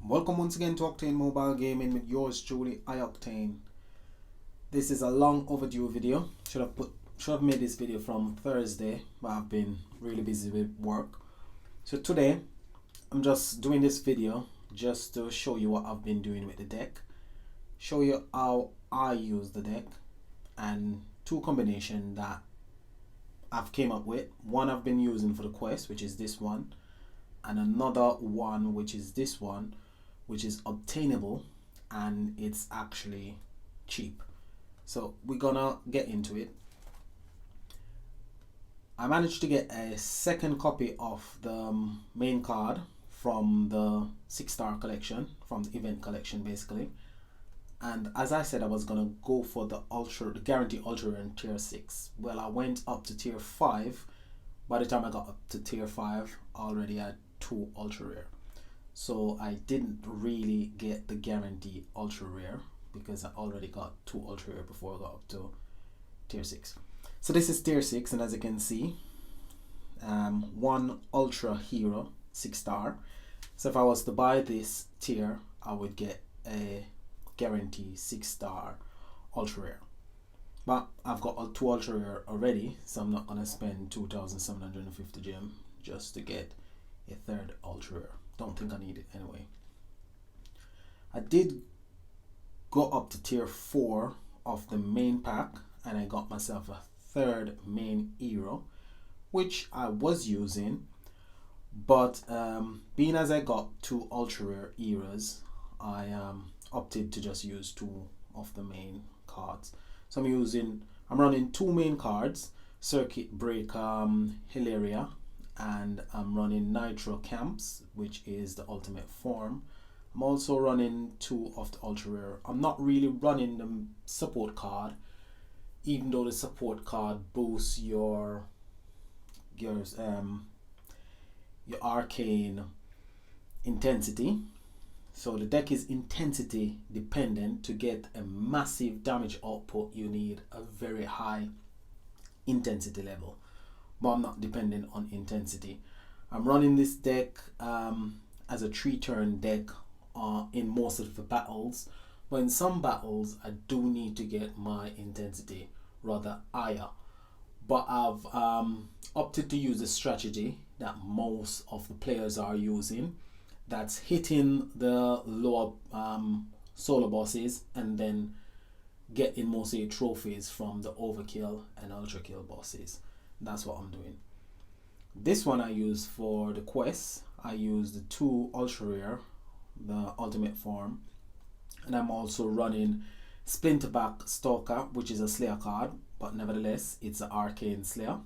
Welcome once again to Octane Mobile Gaming with yours truly, iOctane. This is a long overdue video. Should have made this video from Thursday, but I've been really busy with work. So today I'm just doing this video just to show you what I've been doing with the deck, show you how I use the deck, and two combinations that I've came up with. One I've been using for the quest, which is this one, and another one which is this one, which is obtainable and it's actually cheap. So we're gonna get into it. I managed to get a second copy of the main card from the 6-star collection, from the event collection basically. And as I said, I was gonna go for the guarantee ultra rare in tier 6. Well, I went up to tier 5. By the time I got up to tier 5, I already had 2 ultra rare. So I didn't really get the guarantee ultra rare because I already got 2 ultra rare before I got up to tier 6. So this is tier 6, and as you can see, 1 ultra hero 6-star. So if I was to buy this tier, I would get a guarantee 6-star ultra rare. But I've got 2 ultra rare already, so I'm not gonna spend 2,750 gem just to get a 3rd ultra rare. Don't think I need it anyway. I did go up to tier 4 of the main pack, and I got myself a 3rd main hero, which I was using, but being as I got 2 ultra rare heroes, I opted to just use 2 of the main cards. So I'm running 2 main cards, Circuit Breaker Hilaria, and I'm running Nitro Camps, which is the ultimate form. I'm also running 2 of the ultra rare. I'm not really running the support card, even though the support card boosts your arcane intensity. So the deck is intensity dependent. To get a massive damage output, you need a very high intensity level, but I'm not dependent on intensity. I'm running this deck as a 3-turn deck in most of the battles, but in some battles I do need to get my intensity rather higher. But I've opted to use a strategy that most of the players are using, that's hitting the lower solo bosses and then getting mostly trophies from the overkill and ultra kill bosses. That's what I'm doing. This one I use for the quest. I use the 2 ultra rare, the ultimate form, and I'm also running Splinterback Stalker, which is a Slayer card, but nevertheless it's an arcane Slayer,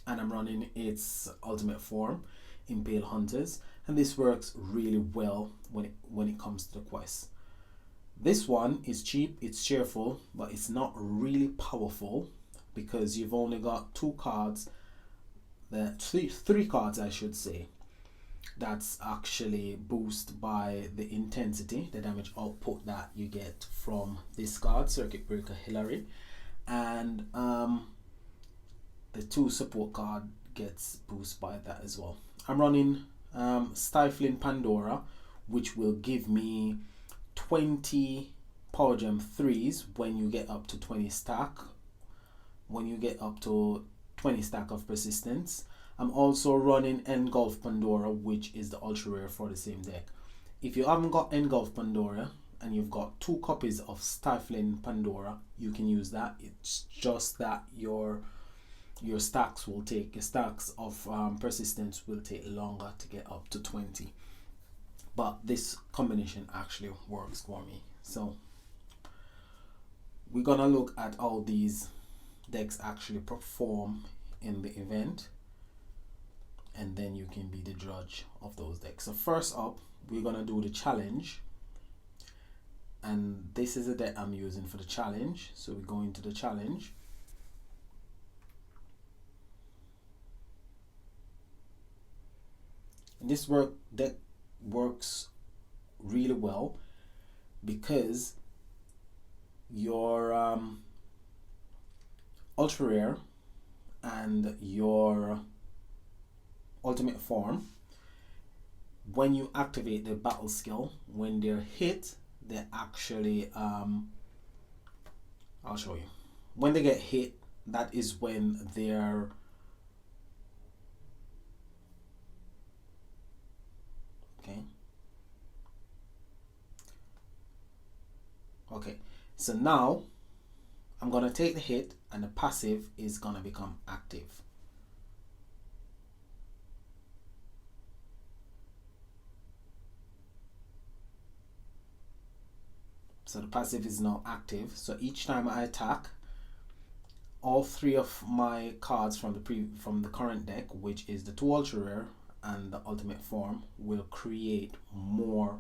and I'm running its ultimate form, Impale Hunters, and this works really well when it comes to the quest. This one is cheap, it's cheerful, but it's not really powerful because you've only got 2 cards, three cards I should say, that's actually boosted by the intensity, the damage output that you get from this card, Circuit Breaker Hillary, and the 2 support card gets boosted by that as well. I'm running Stifling Pandora, which will give me 20 power gem 3s when you get up to 20 stack. When you get up to 20 stack of persistence. I'm also running Engulf Pandora, which is the ultra rare for the same deck. If you haven't got Engulf Pandora and you've got 2 copies of Stifling Pandora, you can use that. It's just that your stacks of persistence will take longer to get up to 20. But this combination actually works for me. So we're gonna look at how these decks actually perform in the event, and then you can be the judge of those decks. So first up, we're gonna do the challenge, and this is the deck I'm using for the challenge. So we go into the challenge. And this deck works really well because your ultra rare and your ultimate form when you activate the battle skill, when they're hit, they actually I'll show you. When they get hit, that is when they're okay. So now I'm gonna take the hit and the passive is gonna become active. So the passive is now active. So each time I attack, all three of my cards from the current deck, which is the 2 ultra rare and the ultimate form, will create more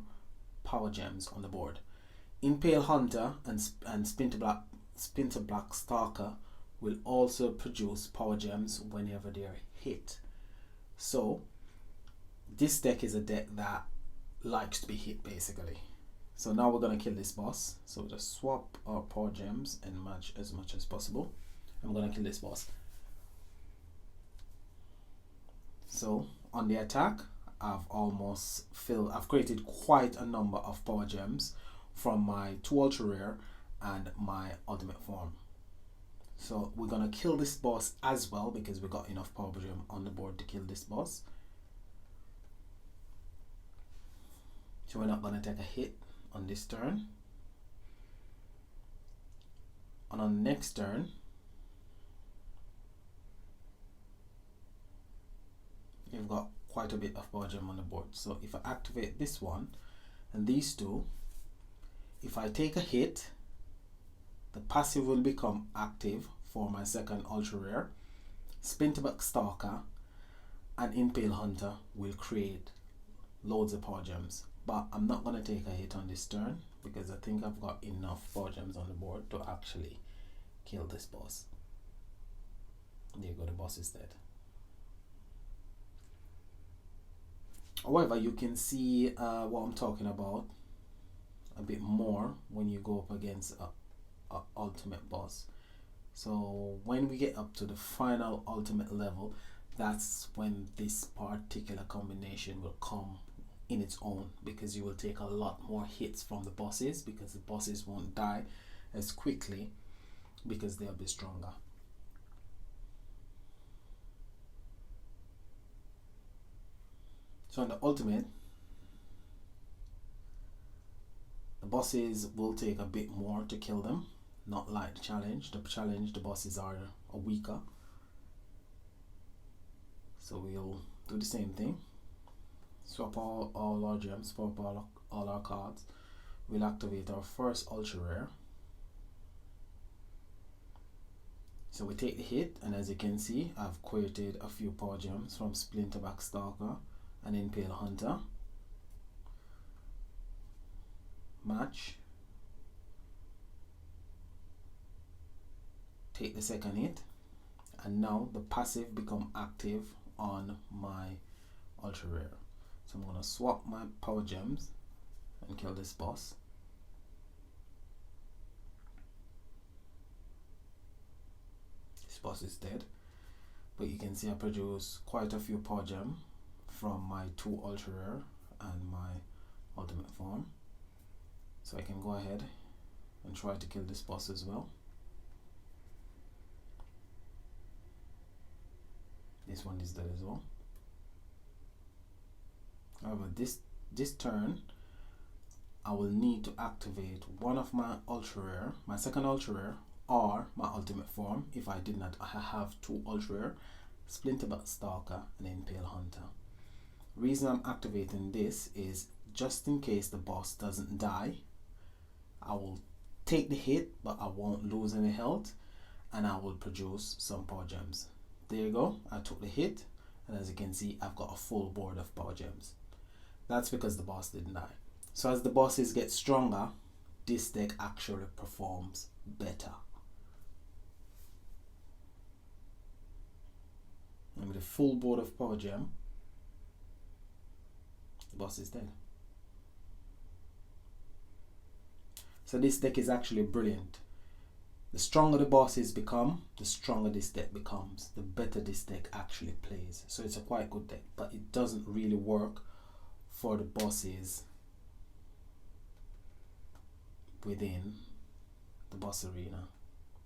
power gems on the board. Impale Hunter and Splinter Black Stalker will also produce power gems whenever they are hit. So this deck is a deck that likes to be hit, basically. So now we're going to kill this boss. So we'll just swap our power gems and match as much as possible. I'm going to kill this boss. So on the attack, I've created quite a number of power gems from my 2 ultra rare and my ultimate form. So we're going to kill this boss as well, because we got enough power gem on the board to kill this boss. So we're not going to take a hit on this turn. And on the next turn, you've got quite a bit of power gem on the board. So if I activate this one and these two, if I take a hit, the passive will become active for my second ultra rare. Splinterback Stalker and Impale Hunter will create loads of power gems. But I'm not going to take a hit on this turn, because I think I've got enough power gems on the board to actually kill this boss. There you go, the boss is dead. However, you can see what I'm talking about a bit more when you go up against a ultimate boss. So when we get up to the final ultimate level, that's when this particular combination will come in its own, because you will take a lot more hits from the bosses, because the bosses won't die as quickly because they'll be stronger. So in the ultimate, the bosses will take a bit more to kill them, not like the challenge. The challenge, the bosses are weaker. So we'll do the same thing. Swap all our gems, swap all our cards. We'll activate our first ultra rare. So we take the hit, and as you can see, I've created a few power gems from Splinterback Stalker and Impale Hunter. Match. Take the second hit, and now the passive become active on my ultra rare. So I'm going to swap my power gems and kill this boss. This boss is dead, but you can see I produce quite a few power gems from my 2 ultra rare and my ultimate form. So I can go ahead and try to kill this boss as well. This one is dead as well. However, this turn, I will need to activate one of my ultra rare, my second ultra rare, or my ultimate form. If I did not have 2 ultra rare, Splinterback Stalker and Impale Hunter. Reason I'm activating this is just in case the boss doesn't die, I will take the hit, but I won't lose any health, and I will produce some power gems. There you go, I took the hit, and as you can see, I've got a full board of power gems. That's because the boss didn't die. So as the bosses get stronger, this deck actually performs better. And with a full board of power gem, the boss is dead. So this deck is actually brilliant. The stronger the bosses become, the stronger this deck becomes, the better this deck actually plays. So it's a quite good deck, but it doesn't really work for the bosses within the boss arena.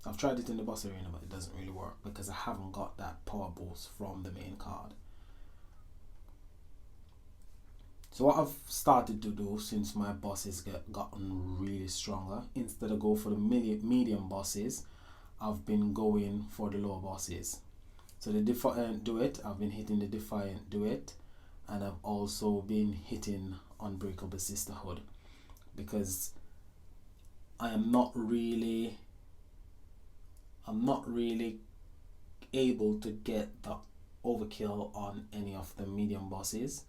I've tried it in the boss arena, but it doesn't really work because I haven't got that power boost from the main card. So what I've started to do since my bosses gotten really stronger, instead of go for the medium bosses, I've been going for the low bosses. So the Defiant Duet, I've been hitting the Defiant Duet, and I've also been hitting Unbreakable Sisterhood, because I'm not really able to get the overkill on any of the medium bosses,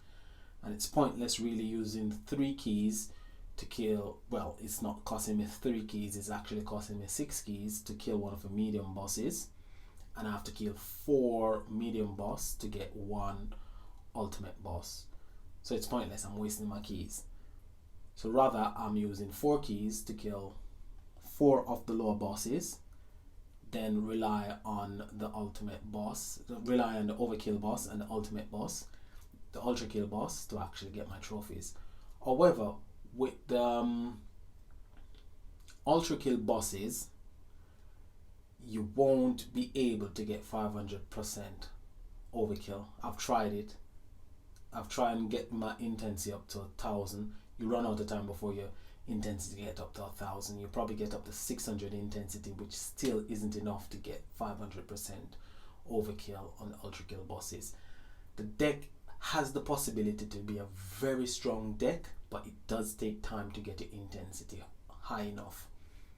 and it's pointless really using 3 keys to kill. Well, it's not costing me 3 keys, it's actually costing me 6 keys to kill one of the medium bosses, and I have to kill 4 medium boss to get 1 ultimate boss. So it's pointless, I'm wasting my keys. So rather I'm using 4 keys to kill 4 of the lower bosses, then rely on the ultimate boss, rely on the overkill boss and the ultimate boss, the ultra kill boss, to actually get my trophies. However, with the ultra kill bosses, you won't be able to get 500% overkill. I've tried it. I've tried and get my intensity up to 1,000. You run out of time before your intensity get up to 1,000. You probably get up to 600 intensity, which still isn't enough to get 500% overkill on the ultra kill bosses. The deck has the possibility to be a very strong deck, but it does take time to get your intensity high enough.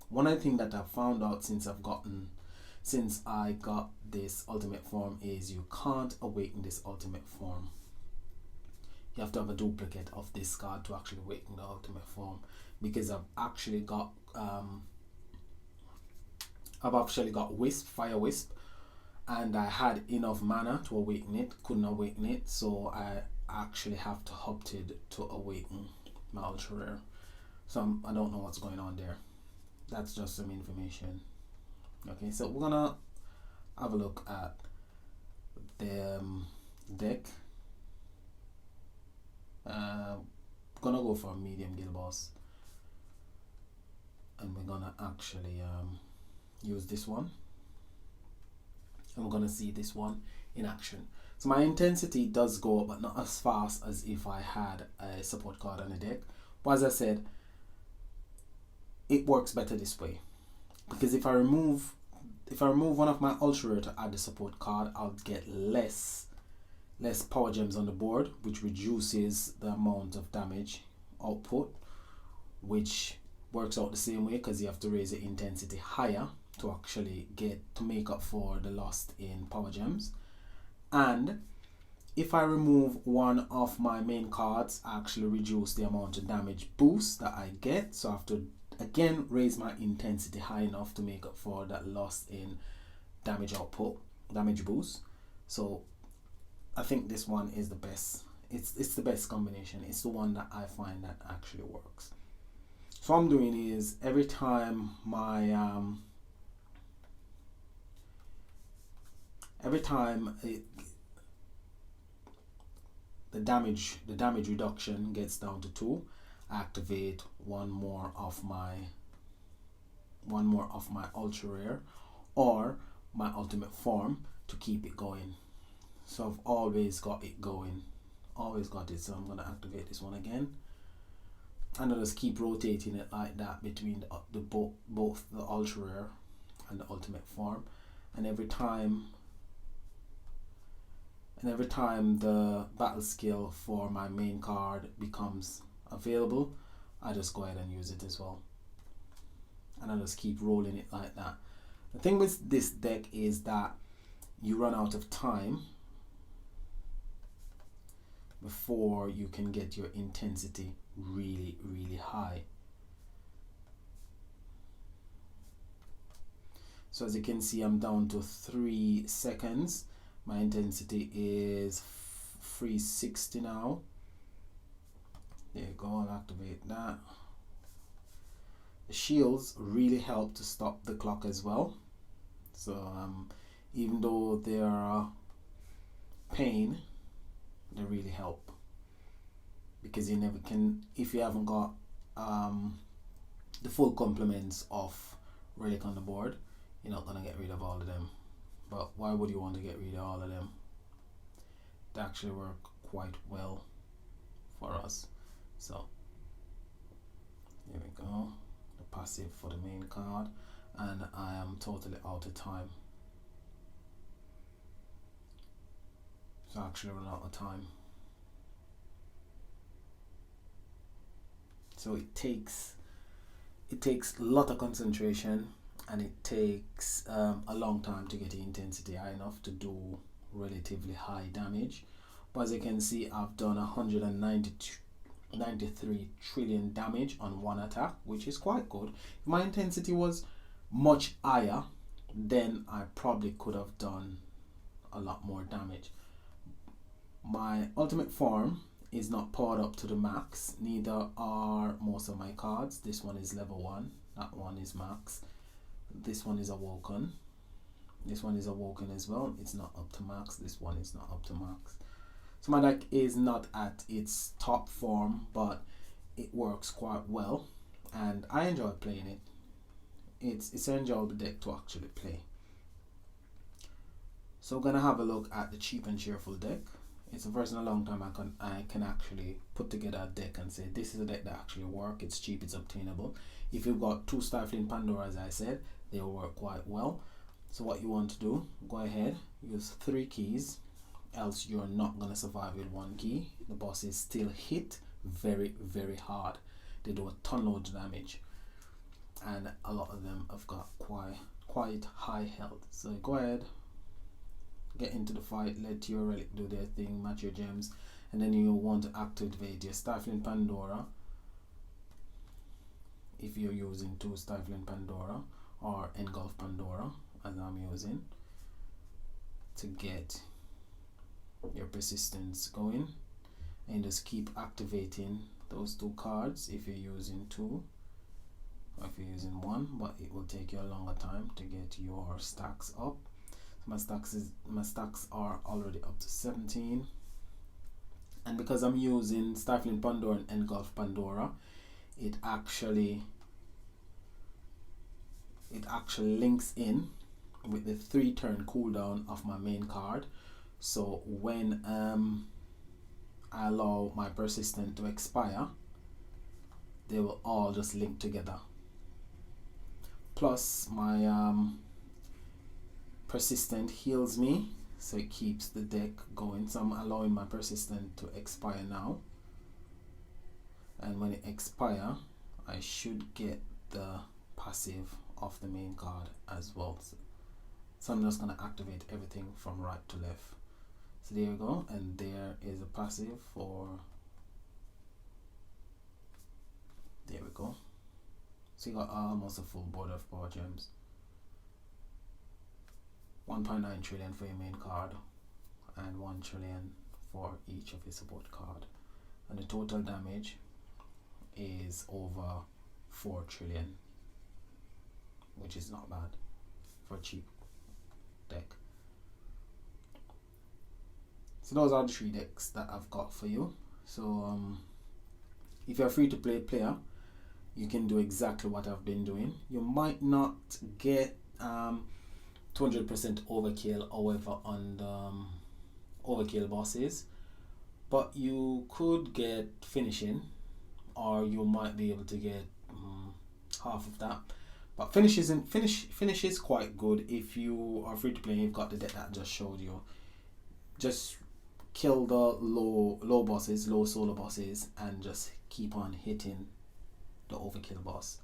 One of the things that I've found out since I got this ultimate form is you can't awaken this ultimate form. You have to have a duplicate of this card to actually awaken the ultimate form, because I've actually got Wisp, Fire Wisp, and I had enough mana to awaken it, couldn't awaken it, so I actually have to opted to awaken my ultra rare. So I don't know what's going on there. That's just some information. Okay, so we're gonna have a look at the deck. Gonna go for a medium guild boss, and we're gonna actually use this one, and we're gonna see this one in action. So my intensity does go up, but not as fast as if I had a support card on the deck. But as I said, it works better this way, because if I remove one of my ultra rare to add the support card, I'll get less power gems on the board, which reduces the amount of damage output, which works out the same way, because you have to raise the intensity higher to actually make up for the loss in power gems. And if I remove one of my main cards, I actually reduce the amount of damage boost that I get, so I have to again raise my intensity high enough to make up for that loss in damage output, damage boost. So I think this one is the best. It's the best combination. It's the one that I find that actually works. So what I'm doing is, every time my the damage reduction gets down to 2, I activate one more of my ultra rare or my ultimate form to keep it going. So I've always got it going, always got it. So I'm going to activate this one again, and I'll just keep rotating it like that between both the ultra rare and the ultimate form. And every time the battle skill for my main card becomes available, I just go ahead and use it as well, and I just keep rolling it like that. The thing with this deck is that you run out of time before you can get your intensity really, really high. So as you can see, I'm down to 3 seconds. My intensity is 360 now. There you go, I'll activate that. The shields really help to stop the clock as well. So even though they are pain, they really help, because you never can, if you haven't got the full complements of relic on the board, you're not gonna get rid of all of them. But why would you want to get rid of all of them? They actually work quite well for us. So here we go, the passive for the main card, and I am totally out of time. So I actually run out of time. So it takes a lot of concentration, and it takes a long time to get the intensity high enough to do relatively high damage. But as you can see, I've done 193 trillion damage on one attack, which is quite good. If my intensity was much higher, then I probably could have done a lot more damage. My ultimate form is not powered up to the max, neither are most of my cards. This one is level 1, that one is max, this one is awoken, this one is awoken as well, it's not up to max, this one is not up to max. So my deck is not at its top form, but it works quite well and I enjoy playing it. It's an enjoyable deck to actually play. So we're gonna have a look at the cheap and cheerful deck. It's the first in a long time I can actually put together a deck and say this is a deck that actually works. It's cheap, it's obtainable. If you've got 2 Stifling Pandora, as I said, they'll work quite well. So what you want to do, go ahead, use 3 keys, else you're not going to survive with 1 key. The bosses still hit very, very hard. They do a ton load damage, and a lot of them have got quite high health. So go ahead, get into the fight, let your relic do their thing, match your gems, and then you want to activate your Stifling Pandora if you're using 2 Stifling Pandora or Engulf Pandora as I'm using, to get your persistence going, and just keep activating those 2 cards if you're using 2 or if you're using 1, but it will take you a longer time to get your stacks up. My stacks are already up to 17, and because I'm using Stifling Pandora and Engulf Pandora, it actually links in with the 3-turn cooldown of my main card. So when I allow my persistent to expire, they will all just link together. Plus my persistent heals me, so it keeps the deck going. So I'm allowing my persistent to expire now, and when it expires, I should get the passive of the main card as well. So I'm just going to activate everything from right to left. So there you go, and there is a passive for, there we go. So you got almost a full board of power gems. 1.9 trillion for your main card and 1 trillion for each of your support card, and the total damage is over 4 trillion, which is not bad for a cheap deck. So those are the 3 decks that I've got for you. So if you're a free to play player, you can do exactly what I've been doing. You might not get 200% overkill, however, on the overkill bosses, but you could get finishing, or you might be able to get half of that. But finish is quite good if you are free to play. You've got the deck that I just showed you. Just kill the low bosses, low solo bosses, and just keep on hitting the overkill boss,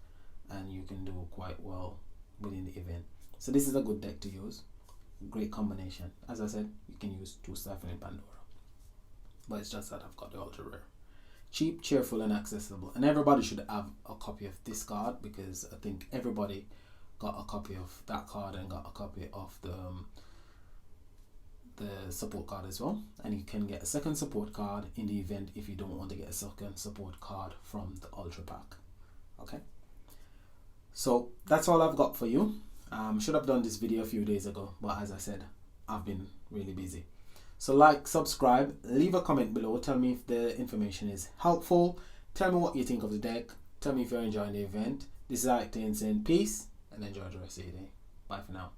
and you can do quite well within the event. So this is a good deck to use. Great combination. As I said, you can use 2 Stifling Pandora, but it's just that I've got the ultra rare. Cheap, cheerful, and accessible, and everybody should have a copy of this card, because I think everybody got a copy of that card and got a copy of the support card as well. And you can get a second support card in the event if you don't want to get a second support card from the ultra pack. Okay, so that's all I've got for you. Should have done this video a few days ago, but as I said, I've been really busy. So like, subscribe, leave a comment below, tell me if the information is helpful, tell me what you think of the deck, tell me if you're enjoying the event. This is Ike saying peace and enjoy the rest of your day. Bye for now.